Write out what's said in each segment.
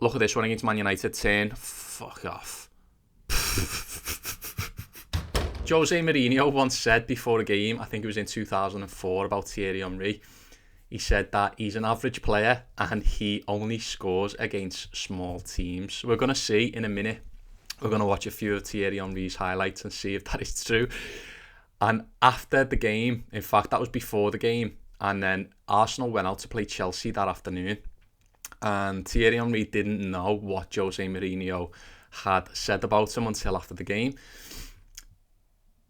Look at this one against Man United. Turn. Fuck off. Jose Mourinho once said before a game, I think it was in 2004, about Thierry Henry. He said that he's an average player and he only scores against small teams. We're going to see in a minute. We're going to watch a few of Thierry Henry's highlights and see if that is true. And after the game, in fact, that was before the game, and then Arsenal went out to play Chelsea that afternoon. And Thierry Henry didn't know what Jose Mourinho had said about him until after the game.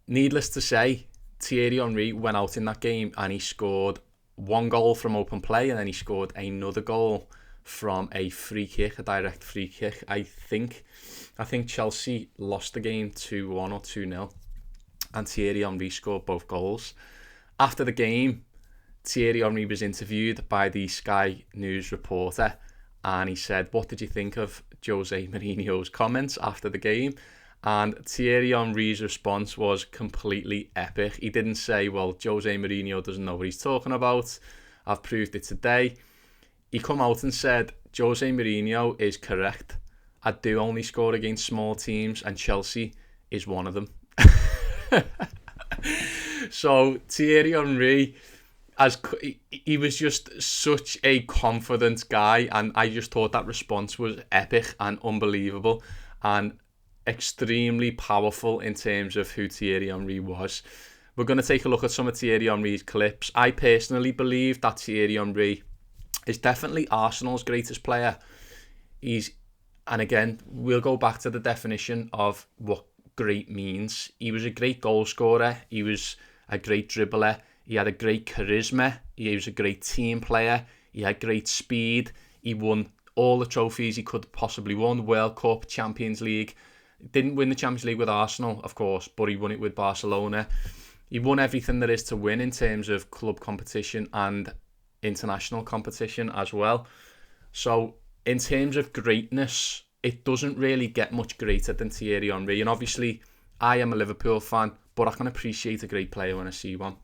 Needless to say, Thierry Henry went out in that game and he scored one goal from open play, and then he scored another goal from a free kick, a direct free kick. I think Chelsea lost the game 2-1 or 2-0, and Thierry Henry scored both goals. After the game, Thierry Henry was interviewed by the Sky News reporter, and he said, "What did you think of Jose Mourinho's comments after the game?" And Thierry Henry's response was completely epic. He didn't say, "Well, Jose Mourinho doesn't know what he's talking about. I've proved it today." He come out and said, "Jose Mourinho is correct. I do only score against small teams, and Chelsea is one of them." So Thierry Henry, he was just such a confident guy, and I just thought that response was epic and unbelievable and extremely powerful in terms of who Thierry Henry was. We're going to take a look at some of Thierry Henry's clips. I personally believe that Thierry Henry is definitely Arsenal's greatest player. And again, we'll go back to the definition of what great means. He was a great goal scorer. He was a great dribbler. He had a great charisma. He was a great team player. He had great speed. He won all the trophies he could possibly win. World Cup, Champions League. Didn't win the Champions League with Arsenal, of course, but he won it with Barcelona. He won everything there is to win in terms of club competition and international competition as well. So in terms of greatness, it doesn't really get much greater than Thierry Henry. And obviously, I am a Liverpool fan, but I can appreciate a great player when I see one.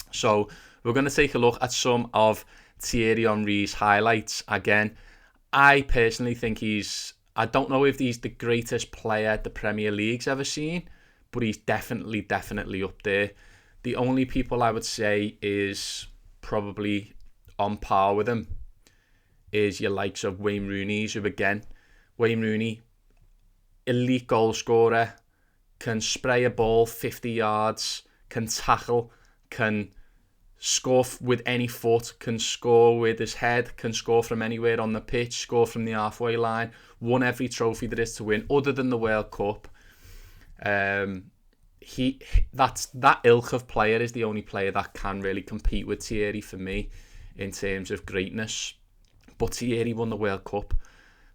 So we're going to take a look at some of Thierry Henry's highlights. Again, I personally think I don't know if he's the greatest player the Premier League's ever seen, but he's definitely up there. The only people I would say is probably on par with him is your likes of Wayne Rooney, who again, Wayne Rooney, elite goal scorer, can spray a ball 50 yards, can tackle, can score with any foot, can score with his head, can score from anywhere on the pitch, score from the halfway line, won every trophy there is to win, other than the World Cup. That ilk of player is the only player that can really compete with Thierry for me in terms of greatness. But Thierry won the World Cup,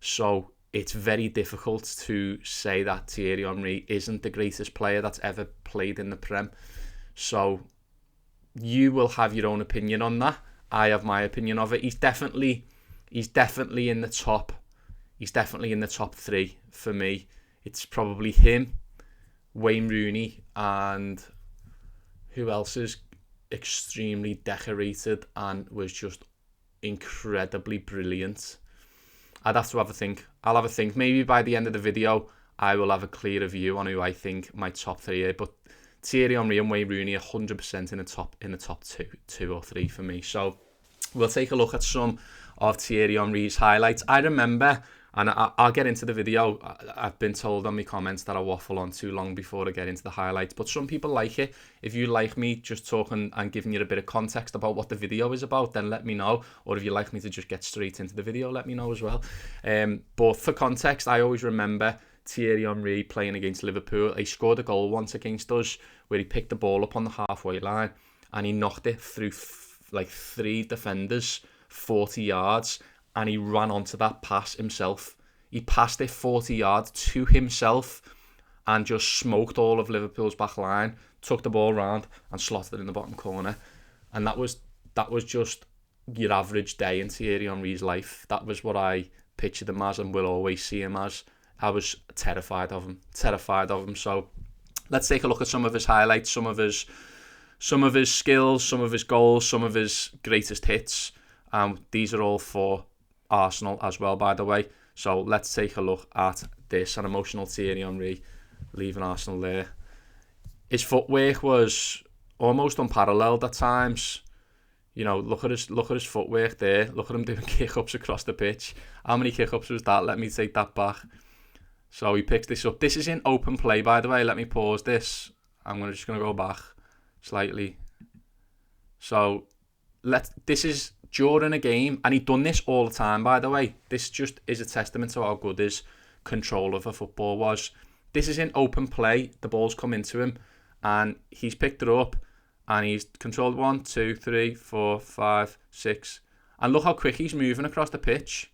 so it's very difficult to say that Thierry Henry isn't the greatest player that's ever played in the Prem. So you will have your own opinion on that. I have my opinion of it. He's definitely in the top. He's definitely in the top three for me. It's probably him, Wayne Rooney, and who else is extremely decorated and was just incredibly brilliant. I'd have to have a think. I'll have a think. Maybe by the end of the video, I will have a clearer view on who I think my top three are. But Thierry Henry and Wayne Rooney are 100% in the top two or three for me. So we'll take a look at some of Thierry Henry's highlights. I remember, and I'll get into the video. I've been told on my comments that I waffle on too long before I get into the highlights, but some people like it. If you like me just talking and giving you a bit of context about what the video is about, then let me know. Or if you like me to just get straight into the video, let me know as well. But for context, I always remember Thierry Henry playing against Liverpool. He scored a goal once against us where he picked the ball up on the halfway line and he knocked it through like three defenders 40 yards, and he ran onto that pass himself. He passed it 40 yards to himself and just smoked all of Liverpool's back line, took the ball round and slotted it in the bottom corner. And that was just your average day in Thierry Henry's life. That was what I pictured him as and will always see him as. I was terrified of him. So let's take a look at some of his highlights, some of his skills, some of his goals, some of his greatest hits. These are all for Arsenal as well, by the way. So let's take a look at this. An emotional Thierry Henry leaving Arsenal there. His footwork was almost unparalleled at times. You know, look at his footwork there. Look at him doing kick-ups across the pitch. How many kick-ups was that? Let me take that back. So he picks this up. This is in open play, by the way. Let me pause this. I'm just going to go back slightly. So this is during a game, and he'd done this all the time, by the way. This just is a testament to how good his control of a football was. This is in open play. The ball's come into him, and he's picked it up, and he's controlled 1, 2, 3, 4, 5, 6. And look how quick he's moving across the pitch.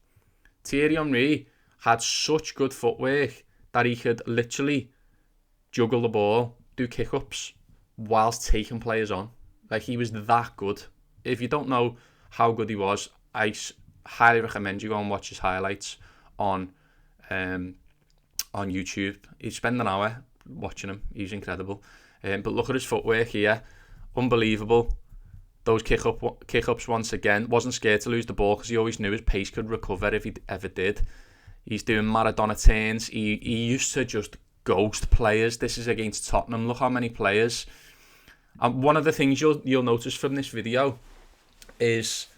Thierry Henry had such good footwork that he could literally juggle the ball, do kick-ups, whilst taking players on. Like, he was that good. If you don't know how good he was, I highly recommend you go and watch his highlights on YouTube. You spend an hour watching him. He's incredible. But look at his footwork here. Unbelievable. Those kick-ups once again. Wasn't scared to lose the ball because he always knew his pace could recover if he ever did. He's doing Maradona turns. He used to just ghost players. This is against Tottenham. Look how many players. And one of the things you'll notice from this video is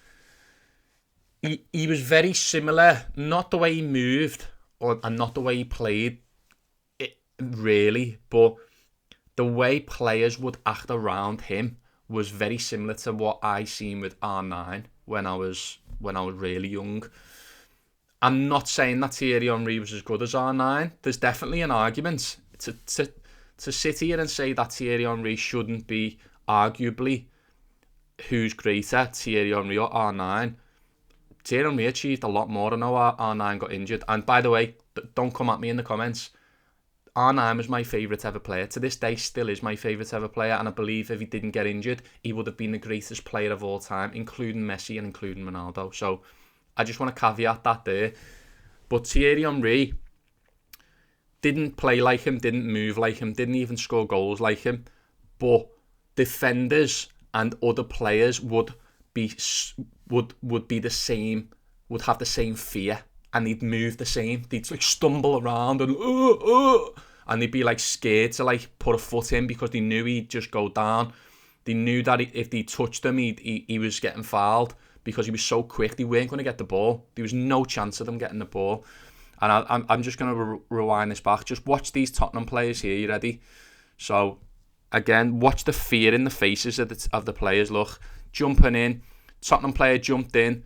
he was very similar. Not the way he moved and not the way he played, really, but the way players would act around him was very similar to what I seen with R9 when I was really young. I'm not saying that Thierry Henry was as good as R9. There's definitely an argument to sit here and say that Thierry Henry shouldn't be arguably who's greater, Thierry Henry or R9. Thierry Henry achieved a lot more. I know R9 got injured. And by the way, don't come at me in the comments. R9 was my favourite ever player. To this day, still is my favourite ever player. And I believe if he didn't get injured, he would have been the greatest player of all time, including Messi and including Ronaldo. So I just want to caveat that there. But Thierry Henry didn't play like him, didn't move like him, didn't even score goals like him. But defenders and other players would be the same, would have the same fear, and they'd move the same. They'd like stumble around and they'd be like scared to like put a foot in because they knew he'd just go down. They knew that if they touched him, he was getting fouled because he was so quick. They weren't going to get the ball. There was no chance of them getting the ball. And I'm just going to rewind this back. Just watch these Tottenham players here. You ready? So again, watch the fear in the faces of the players. Look, jumping in. Tottenham player jumped in.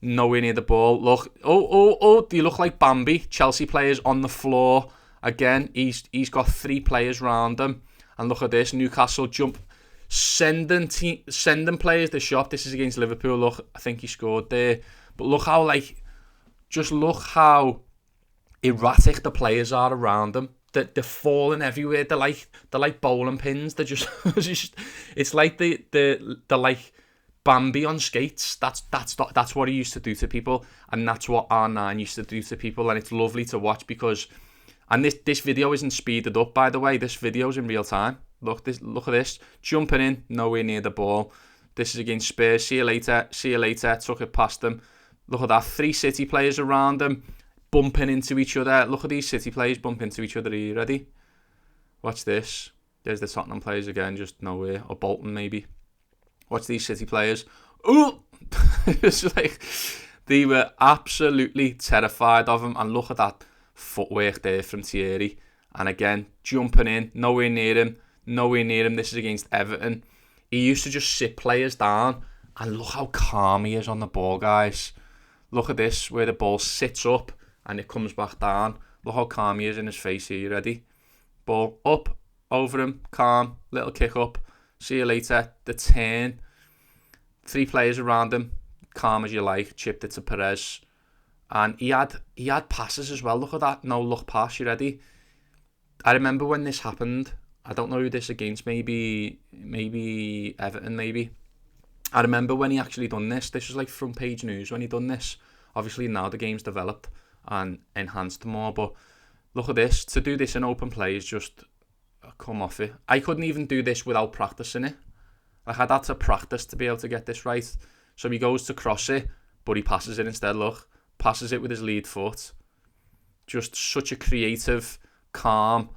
Nowhere near the ball. Look. Oh. They look like Bambi. Chelsea players on the floor. Again, he's got 3 players round him. And look at this. Newcastle jump. Sending players the shot. This is against Liverpool. Look, I think he scored there. But look how, just look how erratic the players are around them. They're falling everywhere. They're like bowling pins. They're just, it's like they're like Bambi on skates. That's what he used to do to people, and that's what R9 used to do to people. And it's lovely to watch because, and this video isn't speeded up, by the way. This video's in real time. Look at this. Jumping in, nowhere near the ball. This is against Spurs. See you later. Took it past them. Look at that. 3 City players around them, bumping into each other. Look at these City players bump into each other. Are you ready? Watch this. There's the Tottenham players again, just nowhere. Or Bolton, maybe. Watch these City players. Ooh! It's like they were absolutely terrified of him. And look at that footwork there from Thierry. And again, jumping in, nowhere near him. This is against Everton. He used to just sit players down. And look how calm he is on the ball, guys. Look at this, where the ball sits up and it comes back down. Look how calm he is in his face here. You ready? Ball up, over him, calm, little kick up. See you later. The turn. 3 players around him, calm as you like. Chipped it to Perez. And he had passes as well. Look at that no-look pass. You ready? I remember when this happened. I don't know who this against. Maybe Everton, maybe. I remember when he actually done this. This was like front page news when he done this. Obviously now the game's developed and enhanced more. But look at this. To do this in open play is just come off it. I couldn't even do this without practicing it. Like, I'd had to practice to be able to get this right. So he goes to cross it, but he passes it instead. Look, passes it with his lead foot. Just such a creative, calm,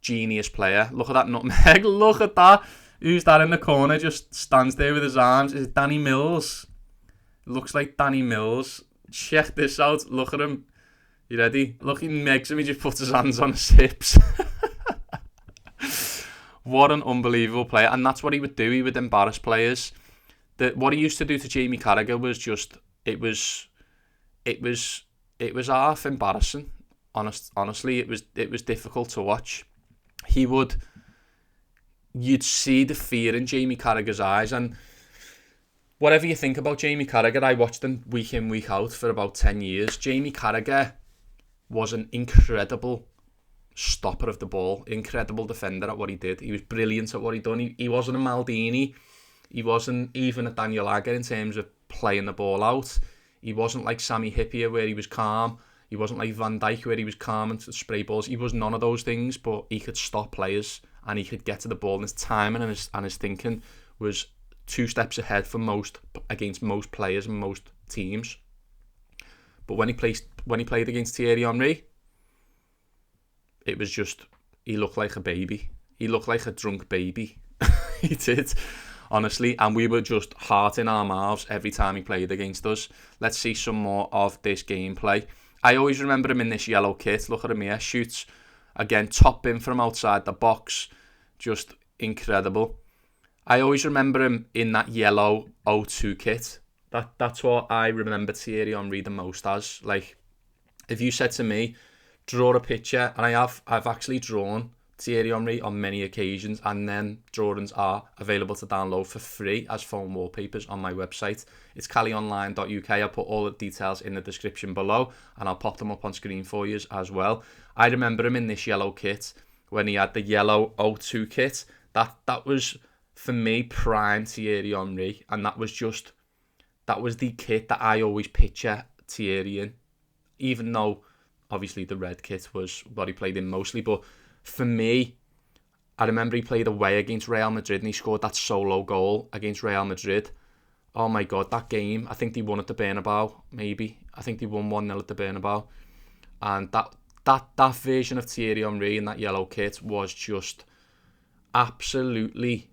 genius player. Look at that nutmeg. Look at that. Who's that in the corner? Just stands there with his arms. Is it Danny Mills? Looks like Danny Mills. Check this out. Look at him. You ready? Look, he megs him. He just puts his hands on his hips. What an unbelievable player. And that's what he would do. He would embarrass players. What he used to do to Jamie Carragher was just, it was half embarrassing. Honestly, it was difficult to watch. You'd see the fear in Jamie Carragher's eyes, and whatever you think about Jamie Carragher, I watched him week in, week out for about 10 years. Jamie Carragher was an incredible stopper of the ball, incredible defender at what he did. He was brilliant at what he done. He wasn't a Maldini. He wasn't even a Daniel Agger in terms of playing the ball out. He wasn't like Sami Hyypiä where he was calm. He wasn't like Van Dijk where he was calm and spray balls. He was none of those things, but he could stop players and he could get to the ball, and his timing and his thinking was 2 steps ahead against most players and most teams. But when he played against Thierry Henry, it was just, he looked like a baby. He looked like a drunk baby. He did, honestly. And we were just heart in our mouths every time he played against us. Let's see some more of this gameplay. I always remember him in this yellow kit. Look at him here. Shoots. Again, top bin from outside the box. Just incredible. I always remember him in that yellow 0-2 kit. That's what I remember Thierry Henry the most as. Like, if you said to me, draw a picture, and I've actually drawn Thierry Henry on many occasions, and then drawings are available to download for free as phone wallpapers on my website. It's callionline.uk. I'll put all the details in the description below, and I'll pop them up on screen for you as well. I remember him in this yellow kit when he had the yellow 0-2 kit. That was, for me, prime Thierry Henry, and that was the kit that I always picture Thierry in, even though obviously the red kit was what he played in mostly. But for me, I remember he played away against Real Madrid and he scored that solo goal against Real Madrid. Oh my God, that game, I think they won at the Bernabeu, maybe. I think they won 1-0 at the Bernabeu. And that version of Thierry Henry in that yellow kit was just absolutely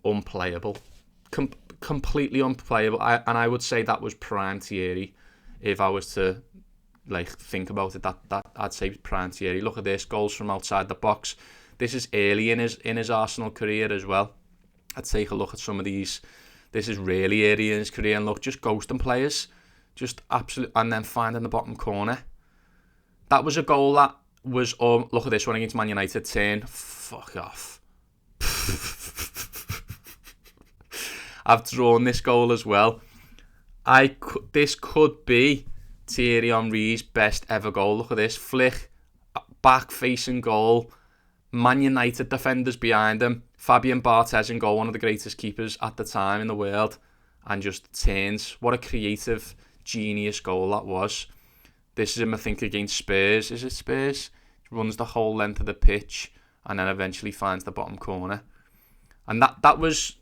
unplayable. Completely unplayable. And I would say that was prime Thierry. If I was to think about it, that I'd say prime Thierry. Look at this, goals from outside the box. This is early in his Arsenal career as well. I'd take a look at some of these. This is really early in his career, and look, just ghosting players, just absolute, and then finding the bottom corner. That was a goal that was, look at this one against Man United, turn, fuck off. I've drawn this goal as well. This could be Thierry Henry's best ever goal. Look at this, flick, back facing goal, Man United defenders behind him, Fabian Barthez in goal, one of the greatest keepers at the time in the world, and just turns. What a creative, genius goal that was. This is him, I think, against Spurs. Is it Spurs? He runs the whole length of the pitch and then eventually finds the bottom corner. And that was,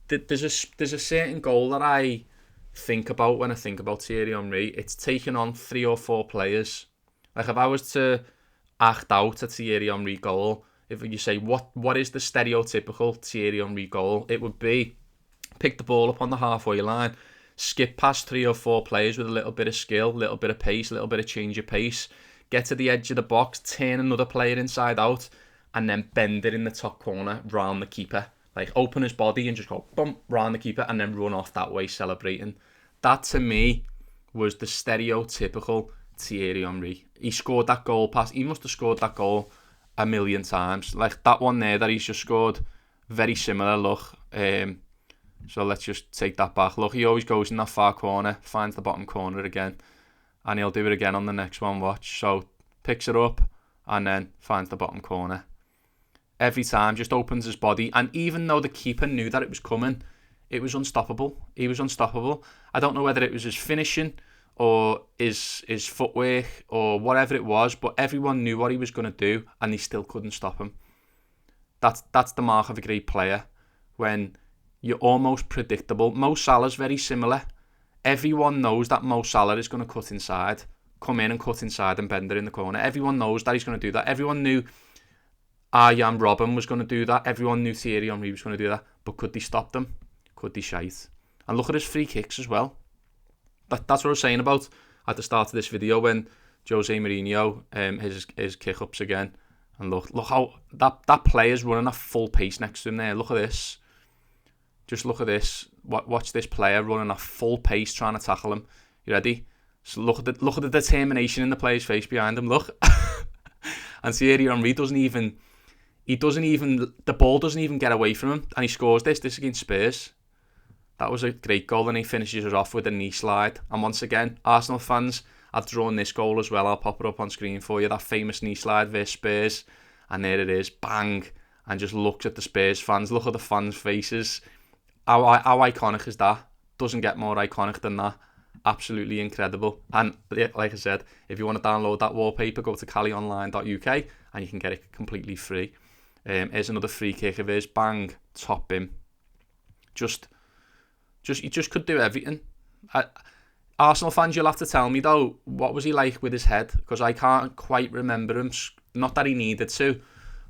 there's a certain goal that I think about when I think about Thierry Henry. It's taking on 3 or 4 players. Like, if I was to act out a Thierry Henry goal, if you say what is the stereotypical Thierry Henry goal, it would be pick the ball up on the halfway line, skip past 3 or 4 players with a little bit of skill, a little bit of pace, a little bit of change of pace, get to the edge of the box, turn another player inside out, and then bend it in the top corner round the keeper. Like, open his body and just go bump round the keeper and then run off that way celebrating. That, to me, was the stereotypical Thierry Henry. He scored that goal pass. He must have scored that goal a million times. Like that one there that he's just scored, very similar, look. So let's just take that back. Look, he always goes in that far corner, finds the bottom corner again, and he'll do it again on the next one, watch. So picks it up and then finds the bottom corner. Every time, just opens his body. And even though the keeper knew that it was coming, it was unstoppable. He was unstoppable. I don't know whether it was his finishing or his footwork or whatever it was, but everyone knew what he was going to do and they still couldn't stop him. That's the mark of a great player, when you're almost predictable. Mo Salah's very similar. Everyone knows that Mo Salah is going to cut inside, come in and cut inside and bend it in the corner. Everyone knows that he's going to do that. Everyone knew Arjen Robben was going to do that. Everyone knew Thierry Henry was going to do that. But could they stop them? Could they shite? And look at his free kicks as well. That's what I was saying about at the start of this video when Jose Mourinho, his kick-ups again. And look how that player's running at full pace next to him there. Look at this. Just look at this. Watch this player running at full pace trying to tackle him. You ready? So look at the determination in the player's face behind him. Look. And Thierry Henry the ball doesn't even get away from him, and he scores this against Spurs. That was a great goal, and he finishes it off with a knee slide. And once again, Arsenal fans, I've drawn this goal as well. I'll pop it up on screen for you. That famous knee slide versus Spurs, and there it is, bang, and just looks at the Spurs fans. Look at the fans' faces. How iconic is that? Doesn't get more iconic than that. Absolutely incredible. And like I said, if you want to download that wallpaper, go to callionline.uk and you can get it completely free. Here's another free kick of his. Bang, top him. He just could do everything. Arsenal fans, you'll have to tell me though, what was he like with his head? Because I can't quite remember him. Not that he needed to,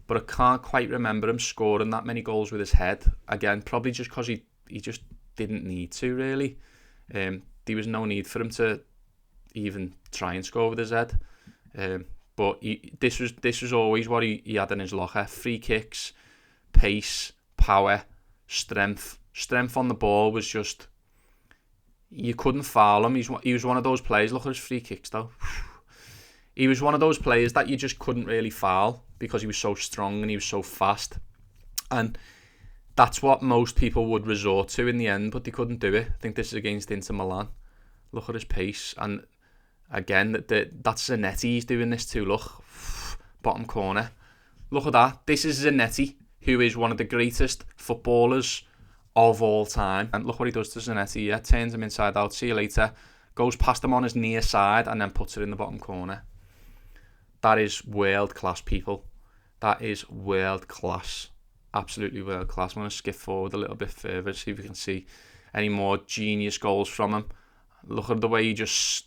but I can't quite remember him scoring that many goals with his head. Again, probably just because he just didn't need to, really. There was no need for him to even try and score with his head. But this was always what he had in his locker. Free kicks, pace, power, strength. Strength on the ball was just... You couldn't foul him. He was one of those players. Look at his free kicks, though. He was one of those players that you just couldn't really foul because he was so strong and he was so fast. And that's what most people would resort to in the end, but they couldn't do it. I think this is against Inter Milan. Look at his pace. And again, that's Zanetti he's doing this to. Look, bottom corner. Look at that. This is Zanetti, who is one of the greatest footballers of all time. And look what he does to Zanetti. Yeah, turns him inside out. See you later. Goes past him on his near side and then puts it in the bottom corner. That is world class, people. That is world class. Absolutely world class. I'm going to skip forward a little bit further, see if we can see any more genius goals from him. Look at the way he just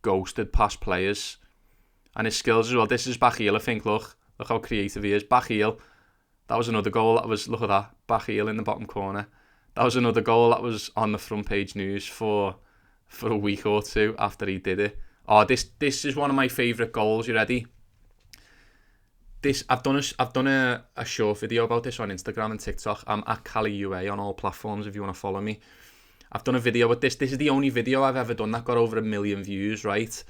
ghosted past players. And his skills as well. This is back heel, I think. Look how creative he is. Back heel. That was another goal. Look at that. Back heel in the bottom corner. That was another goal that was on the front page news for a week or two after he did it. Oh, this is one of my favourite goals. You ready? I've done a short video about this on Instagram and TikTok. I'm at CaliUA on all platforms if you want to follow me. I've done a video with this. This is the only video I've ever done that got over 1 million views, right?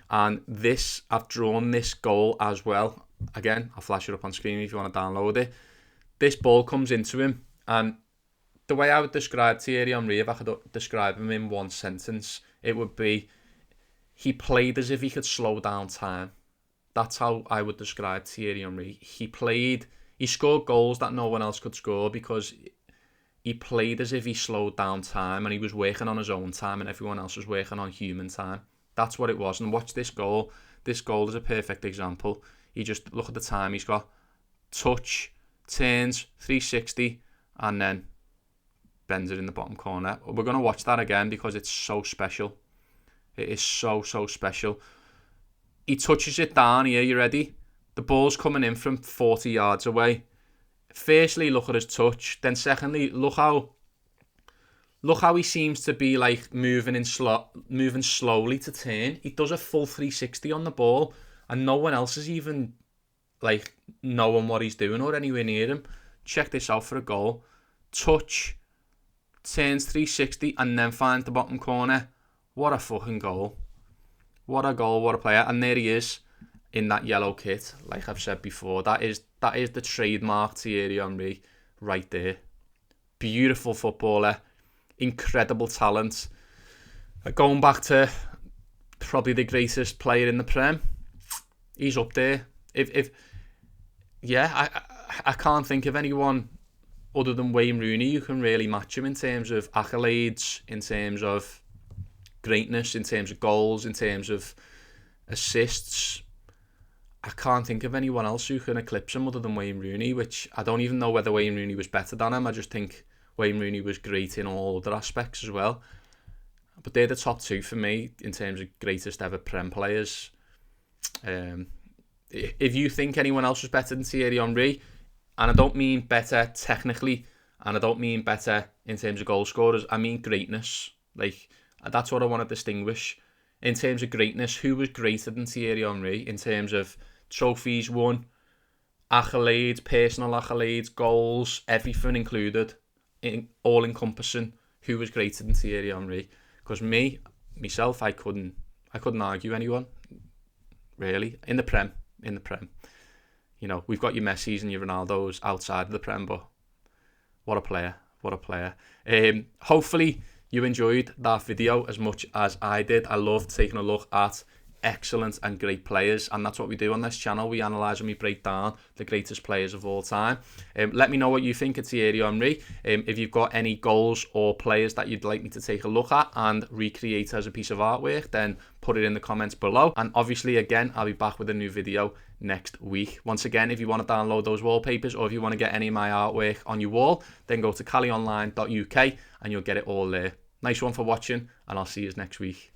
And I've drawn this goal as well. Again, I'll flash it up on screen if you want to download it. This ball comes into him, and the way I would describe Thierry Henry, if I could describe him in one sentence, it would be he played as if he could slow down time. That's how I would describe Thierry Henry. He scored goals that no one else could score because he played as if he slowed down time and he was working on his own time and everyone else was working on human time. That's what it was. And watch this goal. This goal is a perfect example. You just look at the time he's got. Touch, turns, 360, and then bends it in the bottom corner. We're going to watch that again because it's so special. It is so, so special. He touches it down here, you ready? The ball's coming in from 40 yards away. Firstly, look at his touch. Then secondly, look how he seems to be like moving slowly to turn. He does a full 360 on the ball and no one else is even like knowing what he's doing or anywhere near him. Check this out for a goal. Touch, turns 360 and then finds the bottom corner. What a fucking goal. What a goal, what a player. And there he is in that yellow kit, like I've said before. That is the trademark Thierry Henry right there. Beautiful footballer. Incredible talent. Going back to probably the greatest player in the Prem. He's up there. I can't think of anyone other than Wayne Rooney who can really match him in terms of accolades, in terms of greatness, in terms of goals, in terms of assists. I can't think of anyone else who can eclipse him other than Wayne Rooney, which I don't even know whether Wayne Rooney was better than him. I just think Wayne Rooney was great in all other aspects as well. But they're the top two for me in terms of greatest ever Prem players. If you think anyone else was better than Thierry Henry, and I don't mean better technically, and I don't mean better in terms of goal scorers, I mean greatness. Like, that's what I want to distinguish. In terms of greatness, who was greater than Thierry Henry in terms of trophies won, accolades, personal accolades, goals, everything included, all encompassing? Who was greater than Thierry Henry? Because myself, I couldn't argue anyone really in the Prem. You know, we've got your Messis and your Ronaldos outside of the Prem, but what a player. Hopefully you enjoyed that video as much as I did. I loved taking a look at excellent and great players, and that's what we do on this channel. We analyse and we break down the greatest players of all time. Let me know what you think of Thierry Henry. If you've got any goals or players that you'd like me to take a look at and recreate as a piece of artwork, then put it in the comments below. And obviously, again, I'll be back with a new video next week. Once again, if you want to download those wallpapers, or if you want to get any of my artwork on your wall, then go to callionline.uk and you'll get it all there. Nice one for watching, and I'll see you next week.